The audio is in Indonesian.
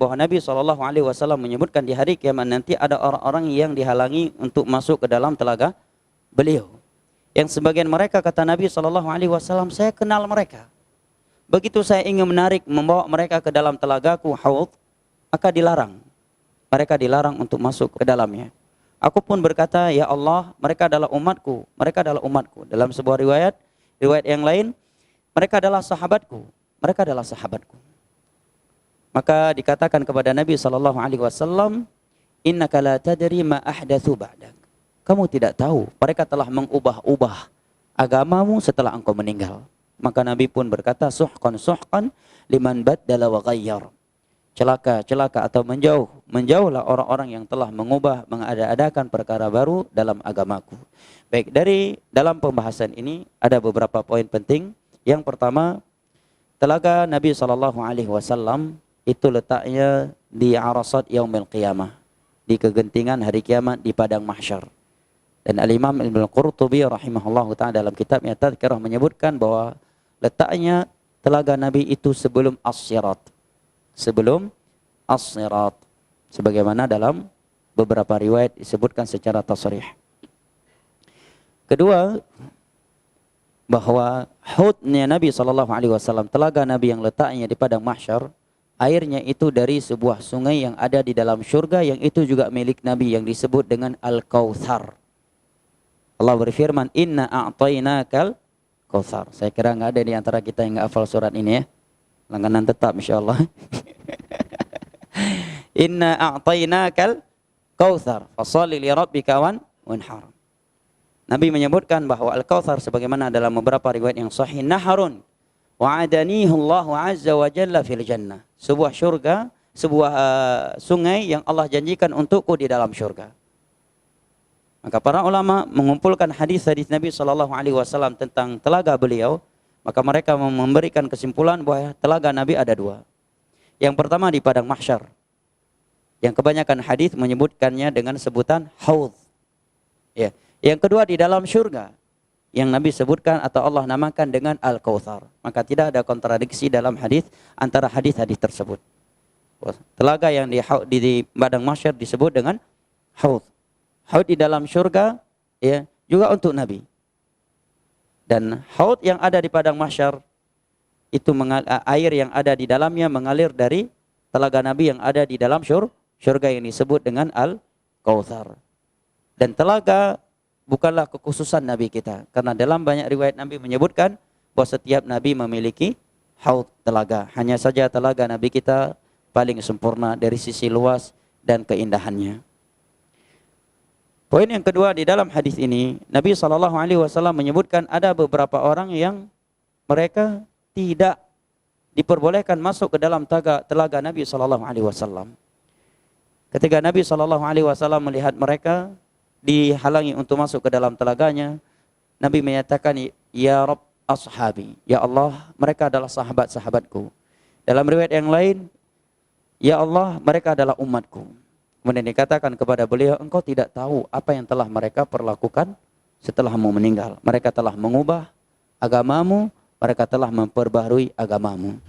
bahwa Nabi SAW menyebutkan di hari kiamat nanti ada orang-orang yang dihalangi untuk masuk ke dalam telaga beliau. Yang sebagian mereka kata Nabi SAW, saya kenal mereka. Begitu saya ingin menarik, membawa mereka ke dalam telagaku, haud, maka dilarang. Mereka dilarang untuk masuk ke dalamnya. Aku pun berkata, ya Allah, mereka adalah umatku. Mereka adalah umatku. Dalam sebuah riwayat yang lain, mereka adalah sahabatku. Mereka adalah sahabatku. Maka dikatakan kepada Nabi SAW, innaka la tadri ma ahdatsu ba'dak. Kamu tidak tahu, mereka telah mengubah-ubah agamamu setelah engkau meninggal. Maka Nabi pun berkata, suhqan liman baddala wa ghayyar. Celaka atau menjauhlah orang-orang yang telah mengubah, mengada-adakan perkara baru dalam agamaku. Baik, dari dalam pembahasan ini ada beberapa poin penting. Yang pertama, telaga Nabi SAW itu letaknya di arasat yaumil qiyamah, di kegentingan hari kiamat di padang mahsyar. Dan Al-Imam Ibnu Qurtubi rahimahullahu ta'ala dalam kitabnya Tadhkirah menyebutkan bahwa letaknya telaga Nabi itu sebelum as-sirat. Sebelum as-sirat. Sebagaimana dalam beberapa riwayat disebutkan secara tasrih. Kedua, bahwa haudnya Nabi SAW, telaga Nabi yang letaknya di padang mahsyar, airnya itu dari sebuah sungai yang ada di dalam syurga, yang itu juga milik Nabi yang disebut dengan Al-Kautsar. Allah berfirman, inna a'tainakal kautsar. Saya kira nggak ada di antara kita yang nggak hafal surat ini ya. Langganan tetap insyaallah. Inna a'tainakal kautsar, fasholli li rabbika wanhar. Nabi menyebutkan bahwa Al-Kautsar sebagaimana dalam beberapa riwayat yang sahih, naharun wa'adanihi Allah azza wa jalla fil jannah. Sebuah syurga, sebuah sungai yang Allah janjikan untukku di dalam syurga. Maka para ulama mengumpulkan hadis-hadis Nabi SAW tentang telaga beliau, maka mereka memberikan kesimpulan bahwa telaga Nabi ada dua. Yang pertama di padang mahsyar, yang kebanyakan hadis menyebutkannya dengan sebutan haud. Ya. Yang kedua di dalam syurga, yang Nabi sebutkan atau Allah namakan dengan Al-Kautsar. Maka tidak ada kontradiksi dalam hadis antara hadis-hadis tersebut. Telaga yang di padang mahsyar disebut dengan haud. Haud di dalam syurga ya, juga untuk Nabi. Dan haud yang ada di padang mahsyar itu air yang ada di dalamnya mengalir dari telaga Nabi yang ada di dalam syurga yang disebut dengan Al-Kautsar. Dan telaga bukanlah kekhususan Nabi kita, karena dalam banyak riwayat Nabi menyebutkan bahwa setiap Nabi memiliki haud, telaga. Hanya saja telaga Nabi kita paling sempurna dari sisi luas dan keindahannya. Poin yang kedua di dalam hadis ini, Nabi SAW menyebutkan ada beberapa orang yang mereka tidak diperbolehkan masuk ke dalam telaga Nabi SAW. Ketika Nabi SAW melihat mereka dihalangi untuk masuk ke dalam telaganya, Nabi menyatakan, ya Rabb ashabi, ya Allah, mereka adalah sahabat-sahabatku. Dalam riwayat yang lain, ya Allah, mereka adalah umatku. Kemudian dikatakan kepada beliau, engkau tidak tahu apa yang telah mereka perlakukan setelahmu meninggal. Mereka telah mengubah agamamu, mereka telah memperbaharui agamamu.